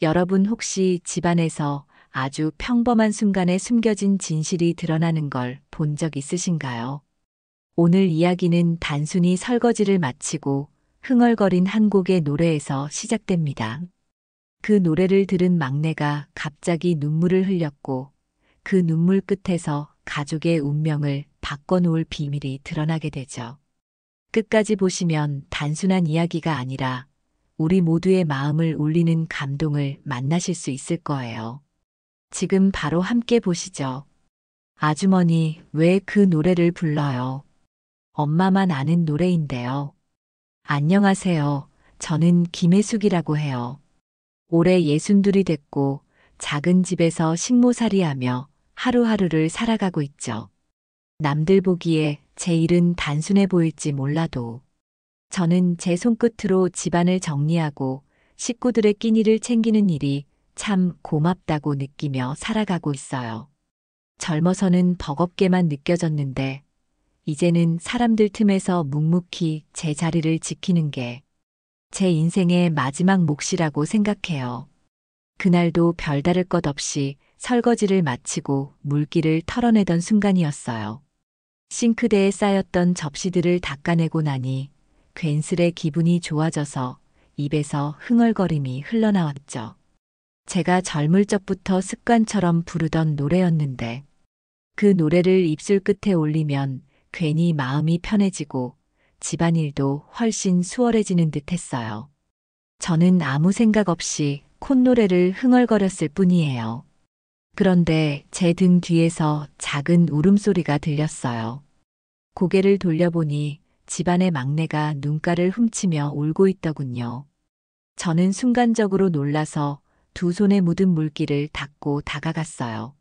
여러분 혹시 집안에서 아주 평범한 순간에 숨겨진 진실이 드러나는 걸 본 적 있으신가요? 오늘 이야기는 단순히 설거지를 마치고 흥얼거린 한 곡의 노래에서 시작됩니다. 그 노래를 들은 막내가 갑자기 눈물을 흘렸고 그 눈물 끝에서 가족의 운명을 바꿔놓을 비밀이 드러나게 되죠. 끝까지 보시면 단순한 이야기가 아니라 우리 모두의 마음을 울리는 감동을 만나실 수 있을 거예요. 지금 바로 함께 보시죠. 아주머니, 왜 그 노래를 불러요? 엄마만 아는 노래인데요. 안녕하세요. 저는 김혜숙이라고 해요. 올해 62이 됐고 작은 집에서 식모살이하며 하루하루를 살아가고 있죠. 남들 보기에 제 일은 단순해 보일지 몰라도 저는 제 손끝으로 집안을 정리하고 식구들의 끼니를 챙기는 일이 참 고맙다고 느끼며 살아가고 있어요. 젊어서는 버겁게만 느껴졌는데 이제는 사람들 틈에서 묵묵히 제 자리를 지키는 게 제 인생의 마지막 몫이라고 생각해요. 그날도 별다를 것 없이 설거지를 마치고 물기를 털어내던 순간이었어요. 싱크대에 쌓였던 접시들을 닦아내고 나니 괜스레 기분이 좋아져서 입에서 흥얼거림이 흘러나왔죠. 제가 젊을 적부터 습관처럼 부르던 노래였는데 그 노래를 입술 끝에 올리면 괜히 마음이 편해지고 집안일도 훨씬 수월해지는 듯 했어요. 저는 아무 생각 없이 콧노래를 흥얼거렸을 뿐이에요. 그런데 제 등 뒤에서 작은 울음소리가 들렸어요. 고개를 돌려보니 집안의 막내가 눈가를 훔치며 울고 있더군요. 저는 순간적으로 놀라서 두 손에 묻은 물기를 닦고 다가갔어요.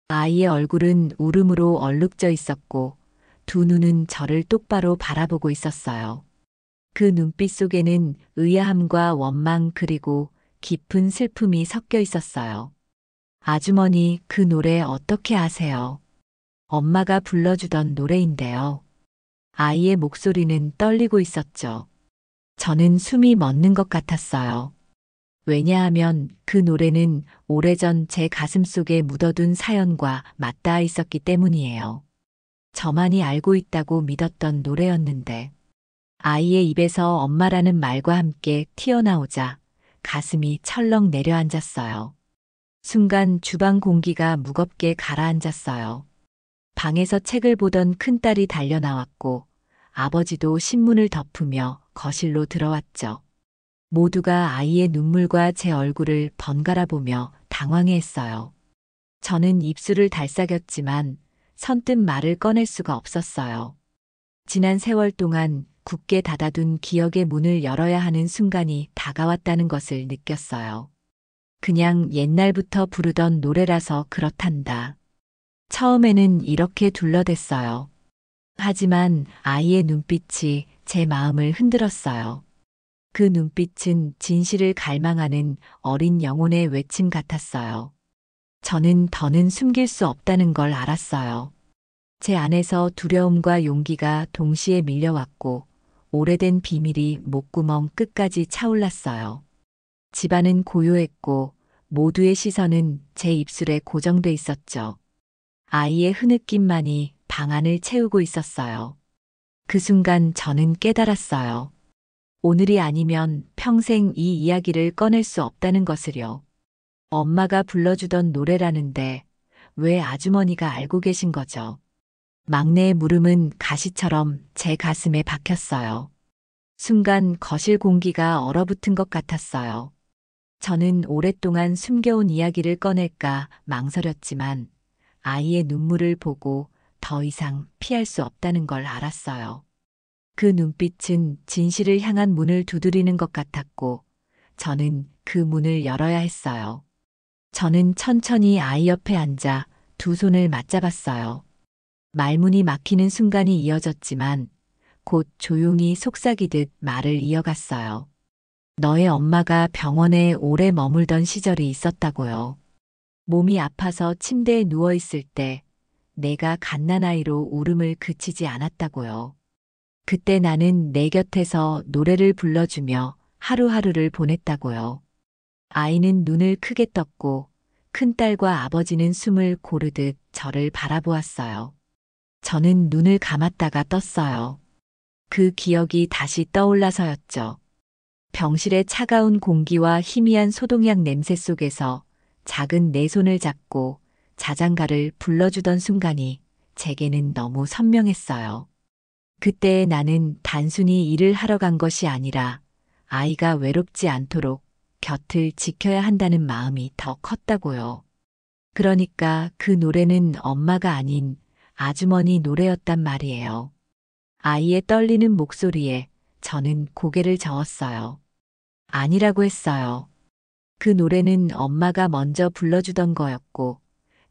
아이의 얼굴은 울음으로 얼룩져 있었고 두 눈은 저를 똑바로 바라보고 있었어요. 그 눈빛 속에는 의아함과 원망 그리고 깊은 슬픔이 섞여 있었어요. 아주머니, 그 노래 어떻게 아세요? 엄마가 불러주던 노래인데요. 아이의 목소리는 떨리고 있었죠. 저는 숨이 멎는 것 같았어요. 왜냐하면 그 노래는 오래전 제 가슴 속에 묻어둔 사연과 맞닿아 있었기 때문이에요. 저만이 알고 있다고 믿었던 노래였는데 아이의 입에서 엄마라는 말과 함께 튀어나오자 가슴이 철렁 내려앉았어요. 순간 주방 공기가 무겁게 가라앉았어요. 방에서 책을 보던 큰딸이 달려나왔고 아버지도 신문을 덮으며 거실로 들어왔죠. 모두가 아이의 눈물과 제 얼굴을 번갈아 보며 당황해했어요. 저는 입술을 달싹였지만 선뜻 말을 꺼낼 수가 없었어요. 지난 세월 동안 굳게 닫아둔 기억의 문을 열어야 하는 순간이 다가왔다는 것을 느꼈어요. 그냥 옛날부터 부르던 노래라서 그렇단다. 처음에는 이렇게 둘러댔어요. 하지만 아이의 눈빛이 제 마음을 흔들었어요. 그 눈빛은 진실을 갈망하는 어린 영혼의 외침 같았어요. 저는 더는 숨길 수 없다는 걸 알았어요. 제 안에서 두려움과 용기가 동시에 밀려왔고 오래된 비밀이 목구멍 끝까지 차올랐어요. 집안은 고요했고 모두의 시선은 제 입술에 고정돼 있었죠. 아이의 흐느낌만이 방 안을 채우고 있었어요. 그 순간 저는 깨달았어요. 오늘이 아니면 평생 이 이야기를 꺼낼 수 없다는 것을요. 엄마가 불러주던 노래라는데 왜 아주머니가 알고 계신 거죠? 막내의 물음은 가시처럼 제 가슴에 박혔어요. 순간 거실 공기가 얼어붙은 것 같았어요. 저는 오랫동안 숨겨온 이야기를 꺼낼까 망설였지만 아이의 눈물을 보고 더 이상 피할 수 없다는 걸 알았어요. 그 눈빛은 진실을 향한 문을 두드리는 것 같았고 저는 그 문을 열어야 했어요. 저는 천천히 아이 옆에 앉아 두 손을 맞잡았어요. 말문이 막히는 순간이 이어졌지만 곧 조용히 속삭이듯 말을 이어갔어요. 너의 엄마가 병원에 오래 머물던 시절이 있었다고요. 몸이 아파서 침대에 누워있을 때 내가 갓난아이로 울음을 그치지 않았다고요. 그때 나는 내 곁에서 노래를 불러주며 하루하루를 보냈다고요. 아이는 눈을 크게 떴고 큰딸과 아버지는 숨을 고르듯 저를 바라보았어요. 저는 눈을 감았다가 떴어요. 그 기억이 다시 떠올라서였죠. 병실의 차가운 공기와 희미한 소독약 냄새 속에서 작은 내 손을 잡고 자장가를 불러주던 순간이 제게는 너무 선명했어요. 그때 나는 단순히 일을 하러 간 것이 아니라 아이가 외롭지 않도록 곁을 지켜야 한다는 마음이 더 컸다고요. 그러니까 그 노래는 엄마가 아닌 아주머니 노래였단 말이에요. 아이의 떨리는 목소리에 저는 고개를 저었어요. 아니라고 했어요. 그 노래는 엄마가 먼저 불러주던 거였고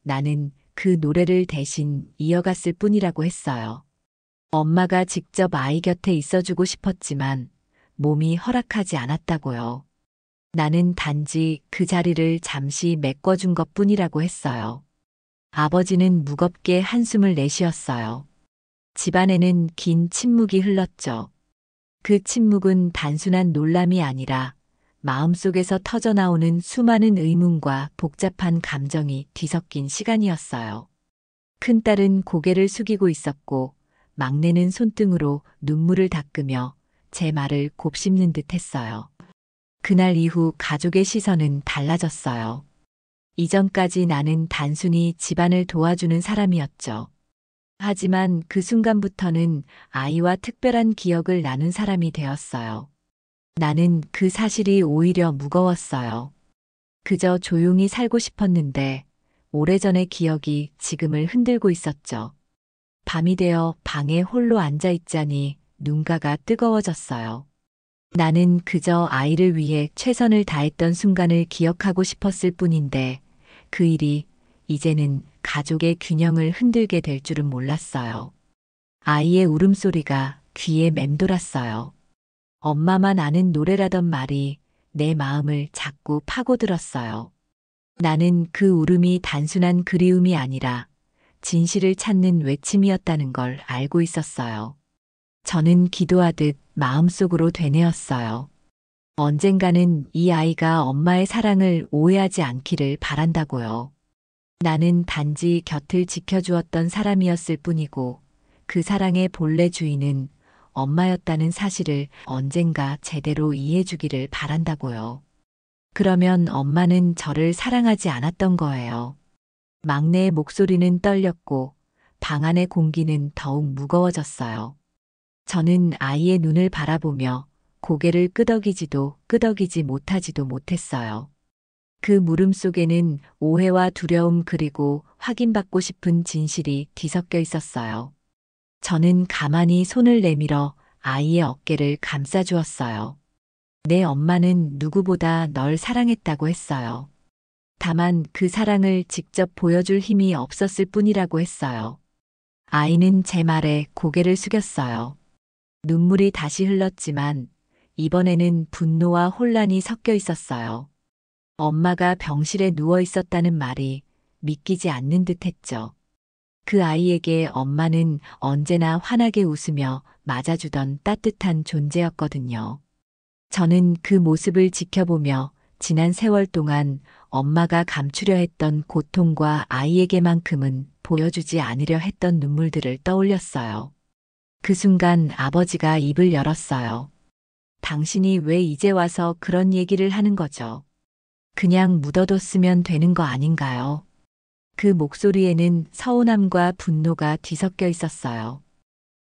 나는 그 노래를 대신 이어갔을 뿐이라고 했어요. 엄마가 직접 아이 곁에 있어주고 싶었지만 몸이 허락하지 않았다고요. 나는 단지 그 자리를 잠시 메꿔준 것 뿐이라고 했어요. 아버지는 무겁게 한숨을 내쉬었어요. 집안에는 긴 침묵이 흘렀죠. 그 침묵은 단순한 놀람이 아니라 마음속에서 터져나오는 수많은 의문과 복잡한 감정이 뒤섞인 시간이었어요. 큰딸은 고개를 숙이고 있었고 막내는 손등으로 눈물을 닦으며 제 말을 곱씹는 듯 했어요. 그날 이후 가족의 시선은 달라졌어요. 이전까지 나는 단순히 집안을 도와주는 사람이었죠. 하지만 그 순간부터는 아이와 특별한 기억을 나눈 사람이 되었어요. 나는 그 사실이 오히려 무거웠어요. 그저 조용히 살고 싶었는데 오래전의 기억이 지금을 흔들고 있었죠. 밤이 되어 방에 홀로 앉아 있자니 눈가가 뜨거워졌어요. 나는 그저 아이를 위해 최선을 다했던 순간을 기억하고 싶었을 뿐인데 그 일이 이제는 가족의 균형을 흔들게 될 줄은 몰랐어요. 아이의 울음소리가 귀에 맴돌았어요. 엄마만 아는 노래라던 말이 내 마음을 자꾸 파고들었어요. 나는 그 울음이 단순한 그리움이 아니라 진실을 찾는 외침이었다는 걸 알고 있었어요. 저는 기도하듯 마음속으로 되뇌었어요. 언젠가는 이 아이가 엄마의 사랑을 오해하지 않기를 바란다고요. 나는 단지 곁을 지켜주었던 사람이었을 뿐이고 그 사랑의 본래 주인은 엄마였다는 사실을 언젠가 제대로 이해해주기를 바란다고요. 그러면 엄마는 저를 사랑하지 않았던 거예요. 막내의 목소리는 떨렸고 방 안의 공기는 더욱 무거워졌어요. 저는 아이의 눈을 바라보며 고개를 끄덕이지도 끄덕이지 못하지도 못했어요. 그 물음 속에는 오해와 두려움 그리고 확인받고 싶은 진실이 뒤섞여 있었어요. 저는 가만히 손을 내밀어 아이의 어깨를 감싸주었어요. 내 엄마는 누구보다 널 사랑했다고 했어요. 다만 그 사랑을 직접 보여줄 힘이 없었을 뿐이라고 했어요. 아이는 제 말에 고개를 숙였어요. 눈물이 다시 흘렀지만 이번에는 분노와 혼란이 섞여 있었어요. 엄마가 병실에 누워 있었다는 말이 믿기지 않는 듯 했죠. 그 아이에게 엄마는 언제나 환하게 웃으며 맞아주던 따뜻한 존재였거든요. 저는 그 모습을 지켜보며 지난 세월 동안 엄마가 감추려 했던 고통과 아이에게만큼은 보여주지 않으려 했던 눈물들을 떠올렸어요. 그 순간 아버지가 입을 열었어요. 당신이 왜 이제 와서 그런 얘기를 하는 거죠? 그냥 묻어뒀으면 되는 거 아닌가요? 그 목소리에는 서운함과 분노가 뒤섞여 있었어요.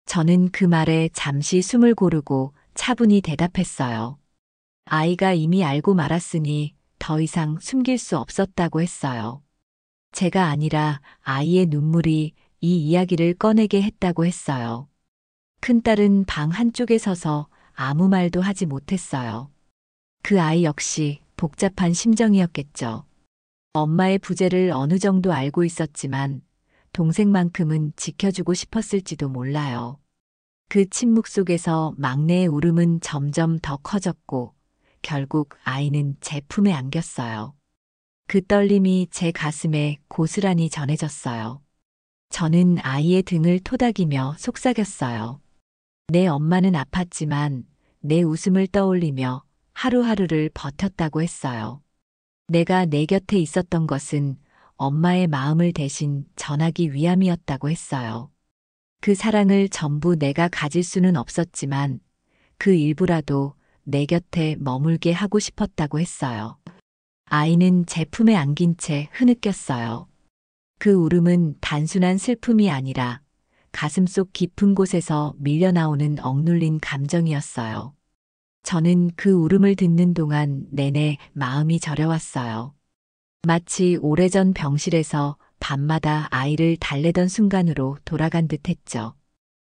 저는 그 말에 잠시 숨을 고르고 차분히 대답했어요. 아이가 이미 알고 말았으니 더 이상 숨길 수 없었다고 했어요. 제가 아니라 아이의 눈물이 이 이야기를 꺼내게 했다고 했어요. 큰딸은 방 한쪽에 서서 아무 말도 하지 못했어요. 그 아이 역시 복잡한 심정이었겠죠. 엄마의 부재를 어느 정도 알고 있었지만 동생만큼은 지켜주고 싶었을지도 몰라요. 그 침묵 속에서 막내의 울음은 점점 더 커졌고 결국 아이는 제 품에 안겼어요. 그 떨림이 제 가슴에 고스란히 전해졌어요. 저는 아이의 등을 토닥이며 속삭였어요. 내 엄마는 아팠지만 내 웃음을 떠올리며 하루하루를 버텼다고 했어요. 내가 내 곁에 있었던 것은 엄마의 마음을 대신 전하기 위함이었다고 했어요. 그 사랑을 전부 내가 가질 수는 없었지만 그 일부라도 내 곁에 머물게 하고 싶었다고 했어요. 아이는 제 품에 안긴 채 흐느꼈어요. 그 울음은 단순한 슬픔이 아니라 가슴속 깊은 곳에서 밀려나오는 억눌린 감정이었어요. 저는 그 울음을 듣는 동안 내내 마음이 저려왔어요. 마치 오래전 병실에서 밤마다 아이를 달래던 순간으로 돌아간 듯 했죠.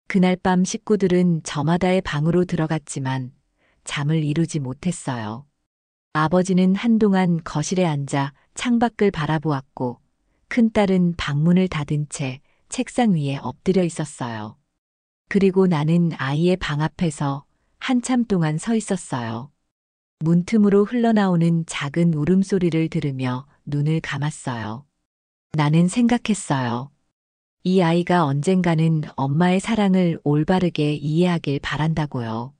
그날 밤 식구들은 저마다의 방으로 들어갔지만 잠을 이루지 못했어요. 아버지는 한동안 거실에 앉아 창밖을 바라보았고 큰딸은 방문을 닫은 채 책상 위에 엎드려 있었어요. 그리고 나는 아이의 방 앞에서 한참 동안 서 있었어요. 문틈으로 흘러나오는 작은 울음소리를 들으며 눈을 감았어요. 나는 생각했어요. 이 아이가 언젠가는 엄마의 사랑을 올바르게 이해하길 바란다고요.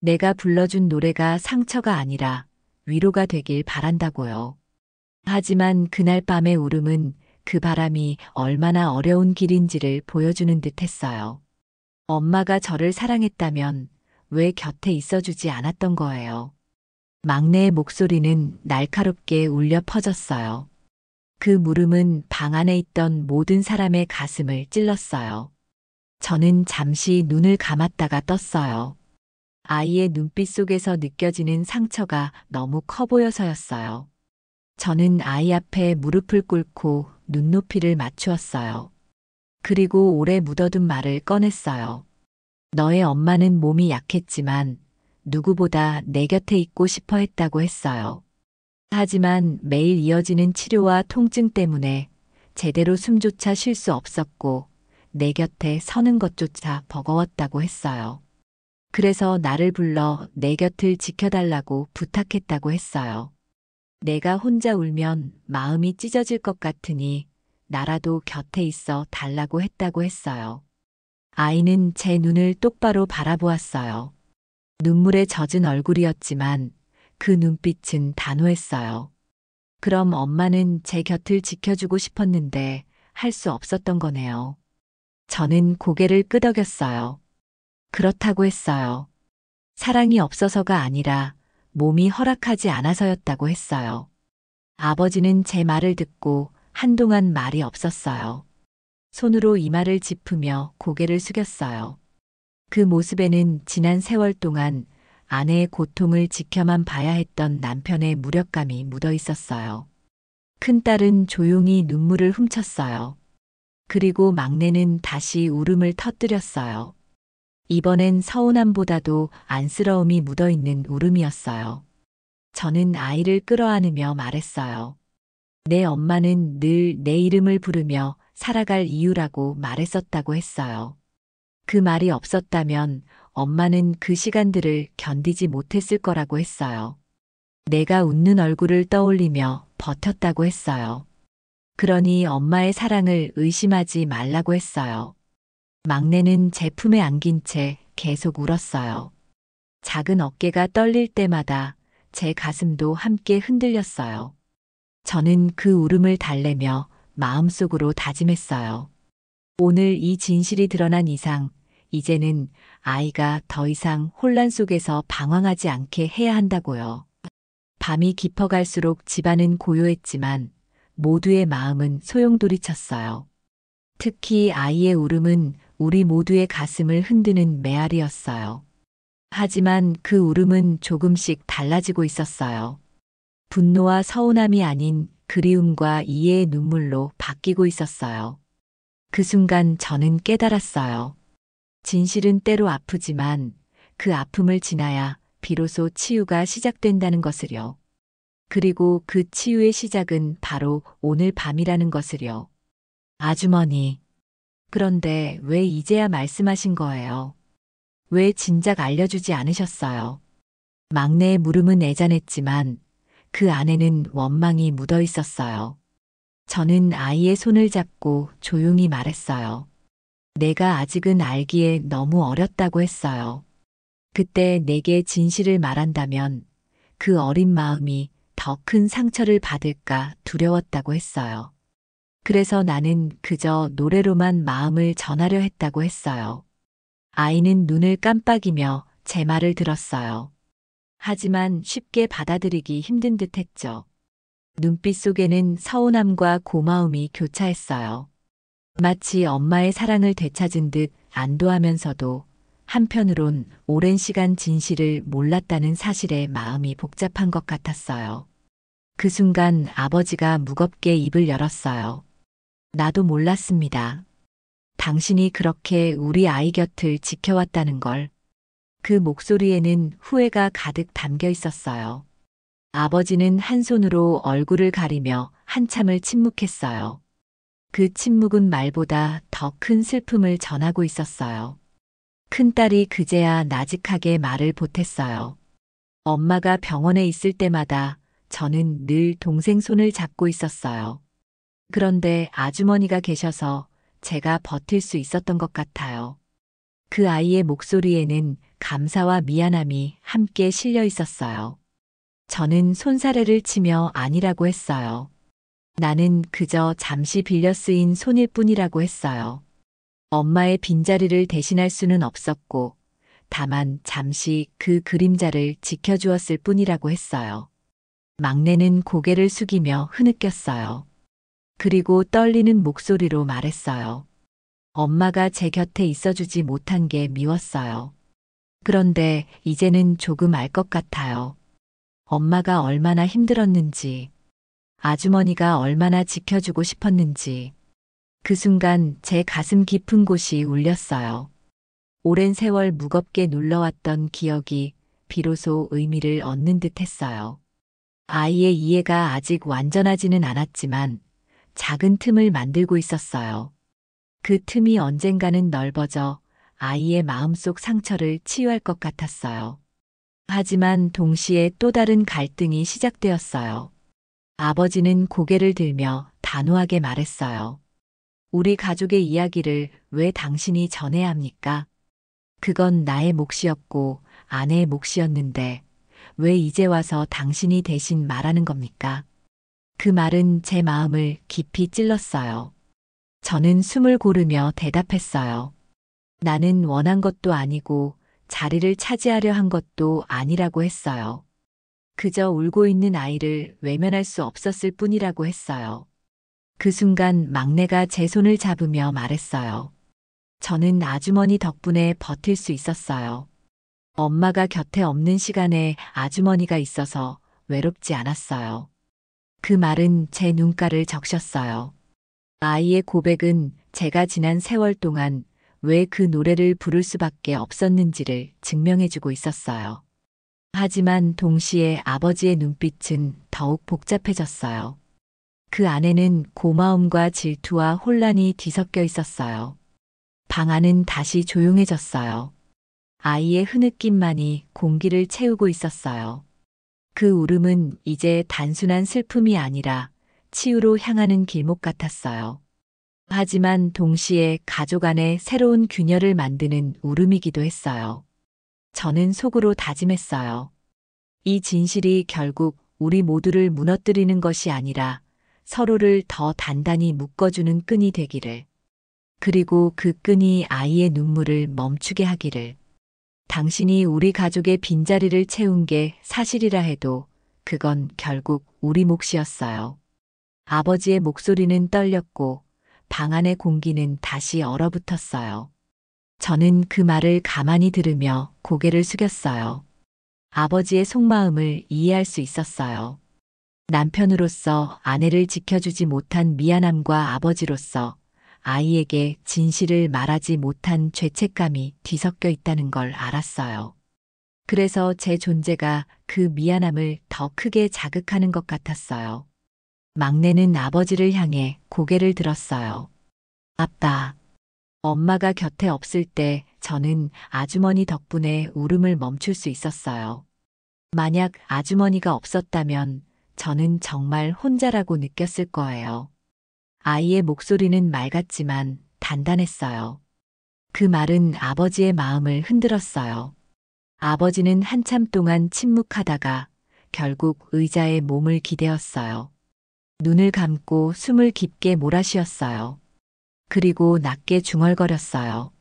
내가 불러준 노래가 상처가 아니라 위로가 되길 바란다고요. 하지만 그날 밤의 울음은 그 바람이 얼마나 어려운 길인지를 보여주는 듯 했어요. 엄마가 저를 사랑했다면 왜 곁에 있어주지 않았던 거예요. 막내의 목소리는 날카롭게 울려 퍼졌어요. 그 물음은 방 안에 있던 모든 사람의 가슴을 찔렀어요. 저는 잠시 눈을 감았다가 떴어요. 아이의 눈빛 속에서 느껴지는 상처가 너무 커 보여서였어요. 저는 아이 앞에 무릎을 꿇고 눈높이를 맞추었어요. 그리고 오래 묻어둔 말을 꺼냈어요. 너의 엄마는 몸이 약했지만 누구보다 내 곁에 있고 싶어 했다고 했어요. 하지만 매일 이어지는 치료와 통증 때문에 제대로 숨조차 쉴 수 없었고 내 곁에 서는 것조차 버거웠다고 했어요. 그래서 나를 불러 내 곁을 지켜달라고 부탁했다고 했어요. 내가 혼자 울면 마음이 찢어질 것 같으니 나라도 곁에 있어 달라고 했다고 했어요. 아이는 제 눈을 똑바로 바라보았어요. 눈물에 젖은 얼굴이었지만 그 눈빛은 단호했어요. 그럼 엄마는 제 곁을 지켜주고 싶었는데 할 수 없었던 거네요. 저는 고개를 끄덕였어요. 그렇다고 했어요. 사랑이 없어서가 아니라 몸이 허락하지 않아서였다고 했어요. 아버지는 제 말을 듣고 한동안 말이 없었어요. 손으로 이마를 짚으며 고개를 숙였어요. 그 모습에는 지난 세월 동안 아내의 고통을 지켜만 봐야 했던 남편의 무력감이 묻어 있었어요. 큰딸은 조용히 눈물을 훔쳤어요. 그리고 막내는 다시 울음을 터뜨렸어요. 이번엔 서운함보다도 안쓰러움이 묻어 있는 울음이었어요. 저는 아이를 끌어안으며 말했어요. 내 엄마는 늘 내 이름을 부르며 살아갈 이유라고 말했었다고 했어요. 그 말이 없었다면 엄마는 그 시간들을 견디지 못했을 거라고 했어요. 내가 웃는 얼굴을 떠올리며 버텼다고 했어요. 그러니 엄마의 사랑을 의심하지 말라고 했어요. 막내는 제 품에 안긴 채 계속 울었어요. 작은 어깨가 떨릴 때마다 제 가슴도 함께 흔들렸어요. 저는 그 울음을 달래며 마음속으로 다짐했어요. 오늘 이 진실이 드러난 이상, 이제는 아이가 더 이상 혼란 속에서 방황하지 않게 해야 한다고요. 밤이 깊어갈수록 집안은 고요했지만 모두의 마음은 소용돌이쳤어요. 특히 아이의 울음은 우리 모두의 가슴을 흔드는 메아리였어요. 하지만 그 울음은 조금씩 달라지고 있었어요. 분노와 서운함이 아닌 그리움과 이해의 눈물로 바뀌고 있었어요. 그 순간 저는 깨달았어요. 진실은 때로 아프지만 그 아픔을 지나야 비로소 치유가 시작된다는 것을요. 그리고 그 치유의 시작은 바로 오늘 밤이라는 것을요. 아주머니, 그런데 왜 이제야 말씀하신 거예요? 왜 진작 알려주지 않으셨어요? 막내의 물음은 애잔했지만 그 안에는 원망이 묻어 있었어요. 저는 아이의 손을 잡고 조용히 말했어요. 내가 아직은 알기에 너무 어렸다고 했어요. 그때 내게 진실을 말한다면 그 어린 마음이 더 큰 상처를 받을까 두려웠다고 했어요. 그래서 나는 그저 노래로만 마음을 전하려 했다고 했어요. 아이는 눈을 깜빡이며 제 말을 들었어요. 하지만 쉽게 받아들이기 힘든 듯 했죠. 눈빛 속에는 서운함과 고마움이 교차했어요. 마치 엄마의 사랑을 되찾은 듯 안도하면서도 한편으론 오랜 시간 진실을 몰랐다는 사실에 마음이 복잡한 것 같았어요. 그 순간 아버지가 무겁게 입을 열었어요. 나도 몰랐습니다. 당신이 그렇게 우리 아이 곁을 지켜왔다는 걸. 그 목소리에는 후회가 가득 담겨 있었어요. 아버지는 한 손으로 얼굴을 가리며 한참을 침묵했어요. 그 침묵은 말보다 더 큰 슬픔을 전하고 있었어요. 큰딸이 그제야 나직하게 말을 보탰어요. 엄마가 병원에 있을 때마다 저는 늘 동생 손을 잡고 있었어요. 그런데 아주머니가 계셔서 제가 버틸 수 있었던 것 같아요. 그 아이의 목소리에는 감사와 미안함이 함께 실려 있었어요. 저는 손사래를 치며 아니라고 했어요. 나는 그저 잠시 빌려 쓰인 손일 뿐이라고 했어요. 엄마의 빈자리를 대신할 수는 없었고, 다만 잠시 그 그림자를 지켜주었을 뿐이라고 했어요. 막내는 고개를 숙이며 흐느꼈어요. 그리고 떨리는 목소리로 말했어요. 엄마가 제 곁에 있어주지 못한 게 미웠어요. 그런데 이제는 조금 알 것 같아요. 엄마가 얼마나 힘들었는지, 아주머니가 얼마나 지켜주고 싶었는지. 그 순간 제 가슴 깊은 곳이 울렸어요. 오랜 세월 무겁게 눌러왔던 기억이 비로소 의미를 얻는 듯 했어요. 아이의 이해가 아직 완전하지는 않았지만 작은 틈을 만들고 있었어요. 그 틈이 언젠가는 넓어져 아이의 마음속 상처를 치유할 것 같았어요. 하지만 동시에 또 다른 갈등이 시작되었어요. 아버지는 고개를 들며 단호하게 말했어요. 우리 가족의 이야기를 왜 당신이 전해야 합니까? 그건 나의 몫이었고 아내의 몫이었는데 왜 이제 와서 당신이 대신 말하는 겁니까? 그 말은 제 마음을 깊이 찔렀어요. 저는 숨을 고르며 대답했어요. 나는 원한 것도 아니고 자리를 차지하려 한 것도 아니라고 했어요. 그저 울고 있는 아이를 외면할 수 없었을 뿐이라고 했어요. 그 순간 막내가 제 손을 잡으며 말했어요. 저는 아주머니 덕분에 버틸 수 있었어요. 엄마가 곁에 없는 시간에 아주머니가 있어서 외롭지 않았어요. 그 말은 제 눈가를 적셨어요. 아이의 고백은 제가 지난 세월 동안 왜 그 노래를 부를 수밖에 없었는지를 증명해주고 있었어요. 하지만 동시에 아버지의 눈빛은 더욱 복잡해졌어요. 그 안에는 고마움과 질투와 혼란이 뒤섞여 있었어요. 방 안은 다시 조용해졌어요. 아이의 흐느낌만이 공기를 채우고 있었어요. 그 울음은 이제 단순한 슬픔이 아니라 치유로 향하는 길목 같았어요. 하지만 동시에 가족 안에 새로운 균열을 만드는 울음이기도 했어요. 저는 속으로 다짐했어요. 이 진실이 결국 우리 모두를 무너뜨리는 것이 아니라 서로를 더 단단히 묶어주는 끈이 되기를. 그리고 그 끈이 아이의 눈물을 멈추게 하기를. 당신이 우리 가족의 빈자리를 채운 게 사실이라 해도 그건 결국 우리 몫이었어요. 아버지의 목소리는 떨렸고 방 안의 공기는 다시 얼어붙었어요. 저는 그 말을 가만히 들으며 고개를 숙였어요. 아버지의 속마음을 이해할 수 있었어요. 남편으로서 아내를 지켜주지 못한 미안함과 아버지로서 아이에게 진실을 말하지 못한 죄책감이 뒤섞여 있다는 걸 알았어요. 그래서 제 존재가 그 미안함을 더 크게 자극하는 것 같았어요. 막내는 아버지를 향해 고개를 들었어요. 아빠, 엄마가 곁에 없을 때 저는 아주머니 덕분에 울음을 멈출 수 있었어요. 만약 아주머니가 없었다면 저는 정말 혼자라고 느꼈을 거예요. 아이의 목소리는 맑았지만 단단했어요. 그 말은 아버지의 마음을 흔들었어요. 아버지는 한참 동안 침묵하다가 결국 의자에 몸을 기대었어요. 눈을 감고 숨을 깊게 몰아쉬었어요. 그리고 낮게 중얼거렸어요.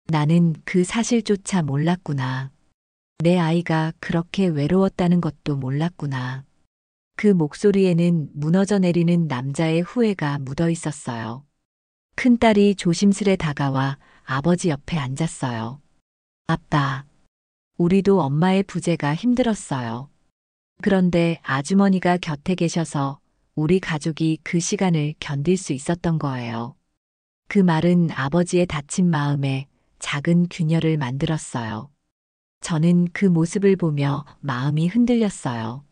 나는 그 사실조차 몰랐구나. 내 아이가 그렇게 외로웠다는 것도 몰랐구나. 그 목소리에는 무너져 내리는 남자의 후회가 묻어 있었어요. 큰딸이 조심스레 다가와 아버지 옆에 앉았어요. 아빠, 우리도 엄마의 부재가 힘들었어요. 그런데 아주머니가 곁에 계셔서 우리 가족이 그 시간을 견딜 수 있었던 거예요. 그 말은 아버지의 다친 마음에 작은 균열을 만들었어요. 저는 그 모습을 보며 마음이 흔들렸어요.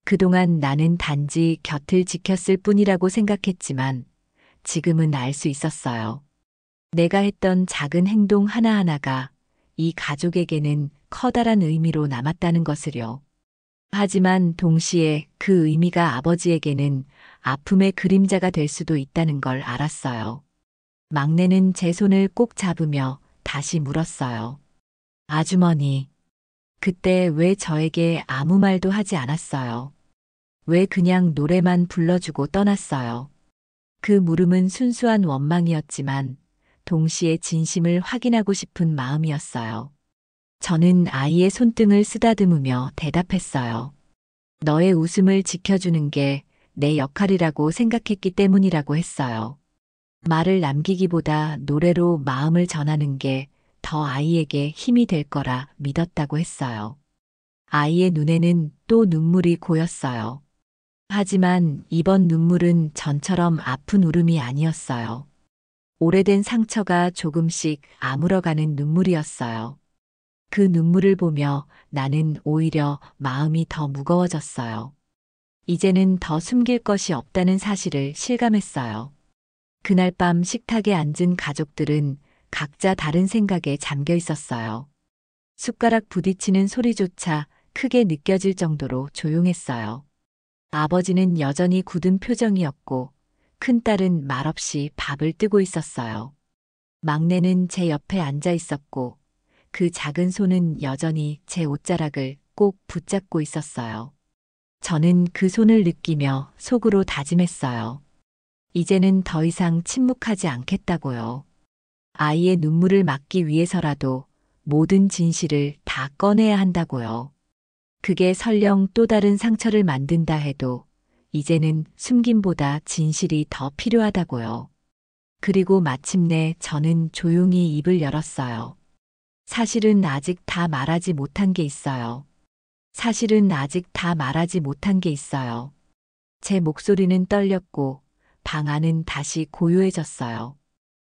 그동안 나는 단지 곁을 지켰을 뿐이라고 생각했지만 지금은 알 수 있었어요. 내가 했던 작은 행동 하나하나가 이 가족에게는 커다란 의미로 남았다는 것을요. 하지만 동시에 그 의미가 아버지에게는 아픔의 그림자가 될 수도 있다는 걸 알았어요. 막내는 제 손을 꼭 잡으며 다시 물었어요. 아주머니, 그때 왜 저에게 아무 말도 하지 않았어요? 왜 그냥 노래만 불러주고 떠났어요? 그 물음은 순수한 원망이었지만 동시에 진심을 확인하고 싶은 마음이었어요. 저는 아이의 손등을 쓰다듬으며 대답했어요. 너의 웃음을 지켜주는 게 내 역할이라고 생각했기 때문이라고 했어요. 말을 남기기보다 노래로 마음을 전하는 게 더 아이에게 힘이 될 거라 믿었다고 했어요. 아이의 눈에는 또 눈물이 고였어요. 하지만 이번 눈물은 전처럼 아픈 울음이 아니었어요. 오래된 상처가 조금씩 아물어가는 눈물이었어요. 그 눈물을 보며 나는 오히려 마음이 더 무거워졌어요. 이제는 더 숨길 것이 없다는 사실을 실감했어요. 그날 밤 식탁에 앉은 가족들은 각자 다른 생각에 잠겨 있었어요. 숟가락 부딪히는 소리조차 크게 느껴질 정도로 조용했어요. 아버지는 여전히 굳은 표정이었고 큰딸은 말없이 밥을 뜨고 있었어요. 막내는 제 옆에 앉아 있었고 그 작은 손은 여전히 제 옷자락을 꼭 붙잡고 있었어요. 저는 그 손을 느끼며 속으로 다짐했어요. 이제는 더 이상 침묵하지 않겠다고요. 아이의 눈물을 막기 위해서라도 모든 진실을 다 꺼내야 한다고요. 그게 설령 또 다른 상처를 만든다 해도 이제는 숨김보다 진실이 더 필요하다고요. 그리고 마침내 저는 조용히 입을 열었어요. 사실은 아직 다 말하지 못한 게 있어요. 사실은 아직 다 말하지 못한 게 있어요. 제 목소리는 떨렸고 방 안은 다시 고요해졌어요.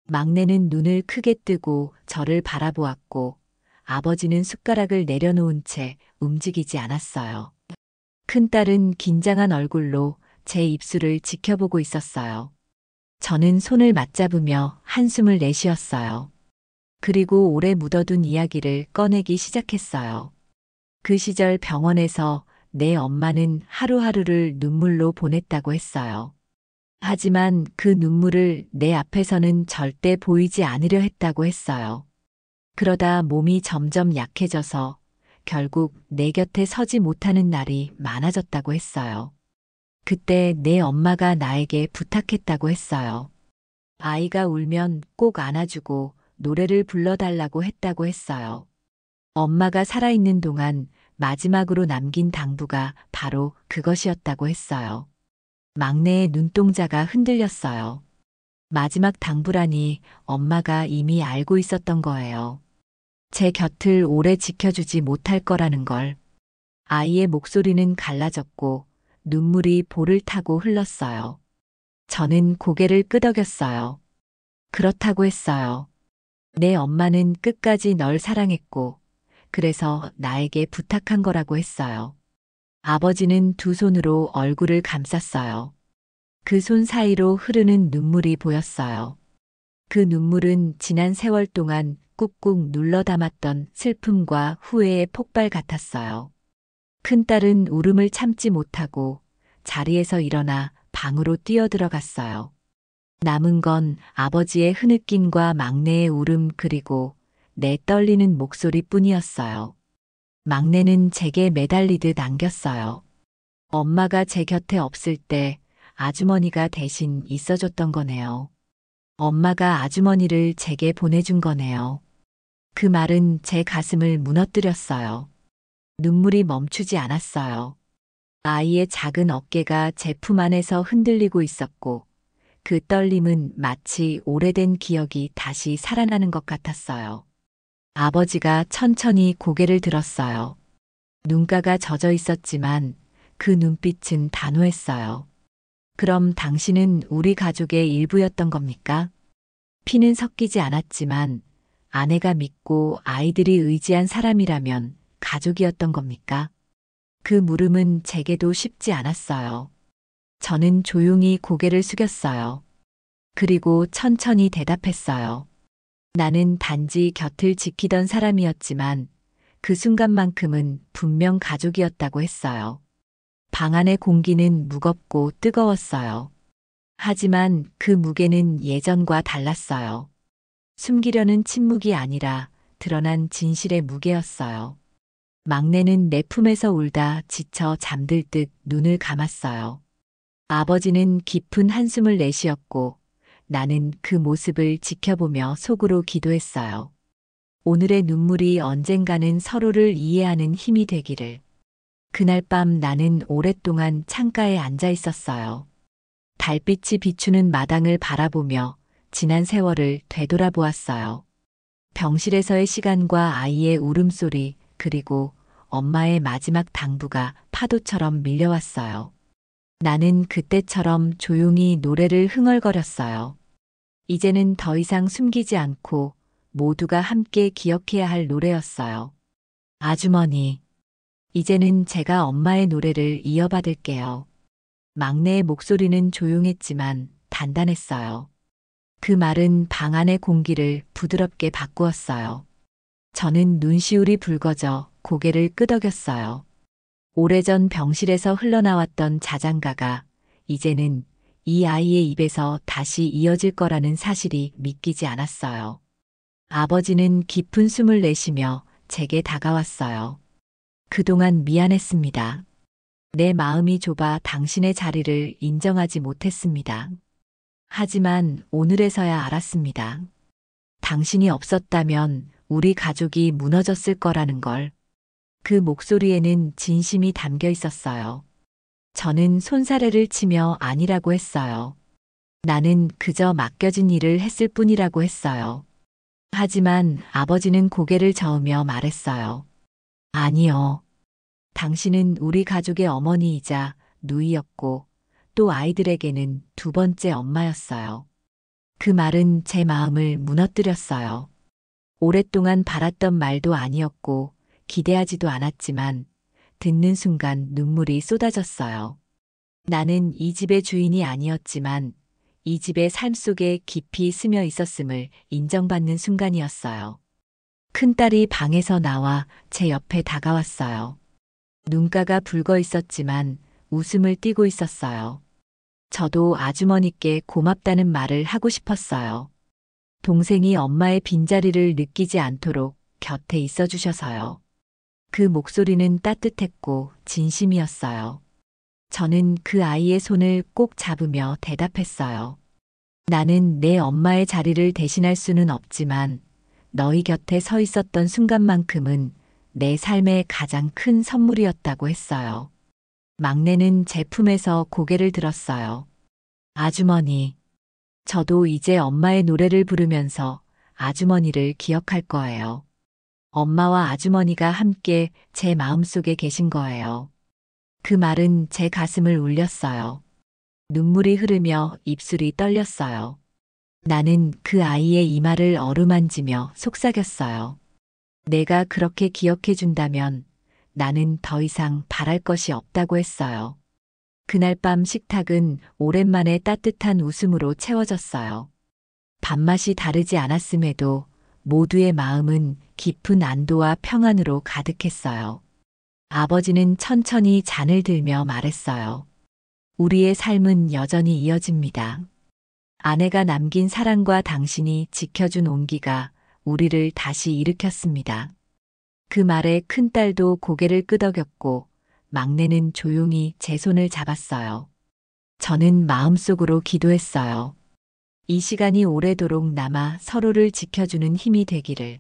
막내는 눈을 크게 뜨고 저를 바라보았고 아버지는 숟가락을 내려놓은 채 움직이지 않았어요. 큰딸은 긴장한 얼굴로 제 입술을 지켜보고 있었어요. 저는 손을 맞잡으며 한숨을 내쉬었어요. 그리고 오래 묻어둔 이야기를 꺼내기 시작했어요. 그 시절 병원에서 내 엄마는 하루하루를 눈물로 보냈다고 했어요. 하지만 그 눈물을 내 앞에서는 절대 보이지 않으려 했다고 했어요. 그러다 몸이 점점 약해져서 결국 내 곁에 서지 못하는 날이 많아졌다고 했어요. 그때 내 엄마가 나에게 부탁했다고 했어요. 아이가 울면 꼭 안아주고 노래를 불러달라고 했다고 했어요. 엄마가 살아있는 동안 마지막으로 남긴 당부가 바로 그것이었다고 했어요. 막내의 눈동자가 흔들렸어요. 마지막 당부라니 엄마가 이미 알고 있었던 거예요. 제 곁을 오래 지켜주지 못할 거라는 걸. 아이의 목소리는 갈라졌고 눈물이 볼을 타고 흘렀어요. 저는 고개를 끄덕였어요. 그렇다고 했어요. 내 엄마는 끝까지 널 사랑했고 그래서 나에게 부탁한 거라고 했어요. 아버지는 두 손으로 얼굴을 감쌌어요. 그 손 사이로 흐르는 눈물이 보였어요. 그 눈물은 지난 세월 동안 꾹꾹 눌러 담았던 슬픔과 후회의 폭발 같았어요. 큰딸은 울음을 참지 못하고 자리에서 일어나 방으로 뛰어들어갔어요. 남은 건 아버지의 흐느낌과 막내의 울음 그리고 내 떨리는 목소리뿐이었어요. 막내는 제게 매달리듯 안겼어요. 엄마가 제 곁에 없을 때 아주머니가 대신 있어줬던 거네요. 엄마가 아주머니를 제게 보내준 거네요. 그 말은 제 가슴을 무너뜨렸어요. 눈물이 멈추지 않았어요. 아이의 작은 어깨가 제 품 안에서 흔들리고 있었고, 그 떨림은 마치 오래된 기억이 다시 살아나는 것 같았어요. 아버지가 천천히 고개를 들었어요. 눈가가 젖어 있었지만 그 눈빛은 단호했어요. 그럼 당신은 우리 가족의 일부였던 겁니까? 피는 섞이지 않았지만 아내가 믿고 아이들이 의지한 사람이라면 가족이었던 겁니까? 그 물음은 제게도 쉽지 않았어요. 저는 조용히 고개를 숙였어요. 그리고 천천히 대답했어요. 나는 단지 곁을 지키던 사람이었지만 그 순간만큼은 분명 가족이었다고 했어요. 방 안의 공기는 무겁고 뜨거웠어요. 하지만 그 무게는 예전과 달랐어요. 숨기려는 침묵이 아니라 드러난 진실의 무게였어요. 막내는 내 품에서 울다 지쳐 잠들 듯 눈을 감았어요. 아버지는 깊은 한숨을 내쉬었고 나는 그 모습을 지켜보며 속으로 기도했어요. 오늘의 눈물이 언젠가는 서로를 이해하는 힘이 되기를. 그날 밤 나는 오랫동안 창가에 앉아 있었어요. 달빛이 비추는 마당을 바라보며 지난 세월을 되돌아보았어요. 병실에서의 시간과 아이의 울음소리, 그리고 엄마의 마지막 당부가 파도처럼 밀려왔어요. 나는 그때처럼 조용히 노래를 흥얼거렸어요. 이제는 더 이상 숨기지 않고 모두가 함께 기억해야 할 노래였어요. 아주머니, 이제는 제가 엄마의 노래를 이어받을게요. 막내의 목소리는 조용했지만 단단했어요. 그 말은 방 안의 공기를 부드럽게 바꾸었어요. 저는 눈시울이 붉어져 고개를 끄덕였어요. 오래전 병실에서 흘러나왔던 자장가가 이제는 이 아이의 입에서 다시 이어질 거라는 사실이 믿기지 않았어요. 아버지는 깊은 숨을 내쉬며 제게 다가왔어요. 그동안 미안했습니다. 내 마음이 좁아 당신의 자리를 인정하지 못했습니다. 하지만 오늘에서야 알았습니다. 당신이 없었다면 우리 가족이 무너졌을 거라는 걸. 그 목소리에는 진심이 담겨 있었어요. 저는 손사래를 치며 아니라고 했어요. 나는 그저 맡겨진 일을 했을 뿐이라고 했어요. 하지만 아버지는 고개를 저으며 말했어요. 아니요. 당신은 우리 가족의 어머니이자 누이였고 또 아이들에게는 두 번째 엄마였어요. 그 말은 제 마음을 무너뜨렸어요. 오랫동안 바랐던 말도 아니었고 기대하지도 않았지만 듣는 순간 눈물이 쏟아졌어요. 나는 이 집의 주인이 아니었지만 이 집의 삶 속에 깊이 스며 있었음을 인정받는 순간이었어요. 큰딸이 방에서 나와 제 옆에 다가왔어요. 눈가가 붉어 있었지만 웃음을 띠고 있었어요. 저도 아주머니께 고맙다는 말을 하고 싶었어요. 동생이 엄마의 빈자리를 느끼지 않도록 곁에 있어 주셔서요. 그 목소리는 따뜻했고 진심이었어요. 저는 그 아이의 손을 꼭 잡으며 대답했어요. 나는 내 엄마의 자리를 대신할 수는 없지만 너희 곁에 서 있었던 순간만큼은 내 삶의 가장 큰 선물이었다고 했어요. 막내는 제 품에서 고개를 들었어요. 아주머니, 저도 이제 엄마의 노래를 부르면서 아주머니를 기억할 거예요. 엄마와 아주머니가 함께 제 마음속에 계신 거예요. 그 말은 제 가슴을 울렸어요. 눈물이 흐르며 입술이 떨렸어요. 나는 그 아이의 이마를 어루만지며 속삭였어요. 내가 그렇게 기억해 준다면 나는 더 이상 바랄 것이 없다고 했어요. 그날 밤 식탁은 오랜만에 따뜻한 웃음으로 채워졌어요. 밥맛이 다르지 않았음에도 모두의 마음은 깊은 안도와 평안으로 가득했어요. 아버지는 천천히 잔을 들며 말했어요. 우리의 삶은 여전히 이어집니다. 아내가 남긴 사랑과 당신이 지켜준 온기가 우리를 다시 일으켰습니다. 그 말에 큰딸도 고개를 끄덕였고 막내는 조용히 제 손을 잡았어요. 저는 마음속으로 기도했어요. 이 시간이 오래도록 남아 서로를 지켜주는 힘이 되기를.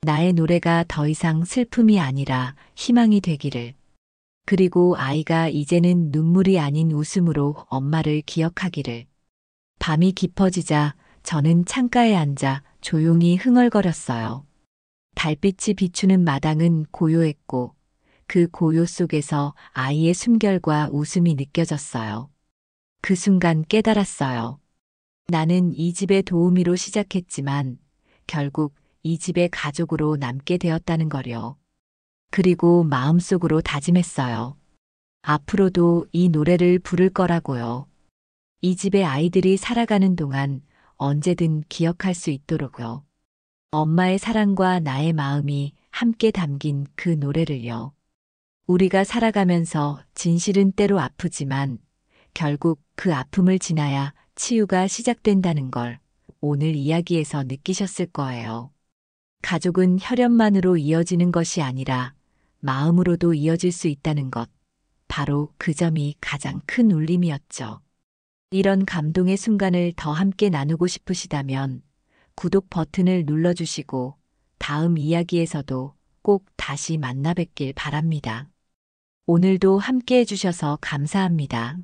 나의 노래가 더 이상 슬픔이 아니라 희망이 되기를. 그리고 아이가 이제는 눈물이 아닌 웃음으로 엄마를 기억하기를. 밤이 깊어지자 저는 창가에 앉아 조용히 흥얼거렸어요. 달빛이 비추는 마당은 고요했고 그 고요 속에서 아이의 숨결과 웃음이 느껴졌어요. 그 순간 깨달았어요. 나는 이 집의 도우미로 시작했지만 결국 이 집의 가족으로 남게 되었다는 거요. 그리고 마음속으로 다짐했어요. 앞으로도 이 노래를 부를 거라고요. 이 집의 아이들이 살아가는 동안 언제든 기억할 수 있도록요. 엄마의 사랑과 나의 마음이 함께 담긴 그 노래를요. 우리가 살아가면서 진실은 때로 아프지만 결국 그 아픔을 지나야 치유가 시작된다는 걸 오늘 이야기에서 느끼셨을 거예요. 가족은 혈연만으로 이어지는 것이 아니라 마음으로도 이어질 수 있다는 것. 바로 그 점이 가장 큰 울림이었죠. 이런 감동의 순간을 더 함께 나누고 싶으시다면 구독 버튼을 눌러주시고 다음 이야기에서도 꼭 다시 만나 뵙길 바랍니다. 오늘도 함께 해주셔서 감사합니다.